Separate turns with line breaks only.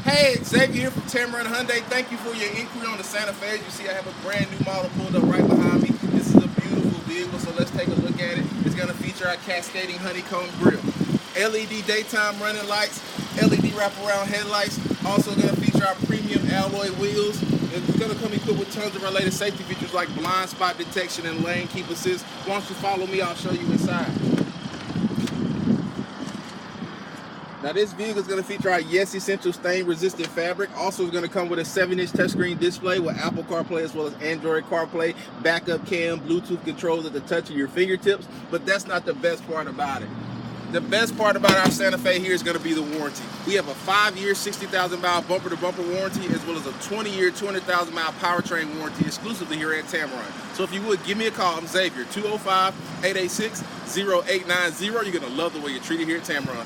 Hey, Xavier here from Tameron Hyundai. Thank you for your inquiry on the Santa Fe. As you see, I have a brand new model pulled up right behind me. This is a beautiful vehicle, so let's take a look at it. It's going to feature our cascading honeycomb grille, LED daytime running lights, LED wraparound headlights. Also going to feature our premium alloy wheels. It's going to come equipped with tons of related safety features like blind spot detection and lane keep assist. Why don't you follow me? I'll show you inside. Now this vehicle is going to feature our Yes Essential stain-resistant fabric. Also, it's going to come with a 7-inch touchscreen display with Apple CarPlay as well as Android CarPlay, backup cam, Bluetooth controls at the touch of your fingertips. But that's not the best part about it. The best part about our Santa Fe here is going to be the warranty. We have a 5-year, 60,000-mile bumper-to-bumper warranty as well as a 20-year, 200,000-mile powertrain warranty exclusively here at Tameron. So if you would, give me a call. I'm Xavier, 205-886-0890. You're going to love the way you're treated here at Tameron.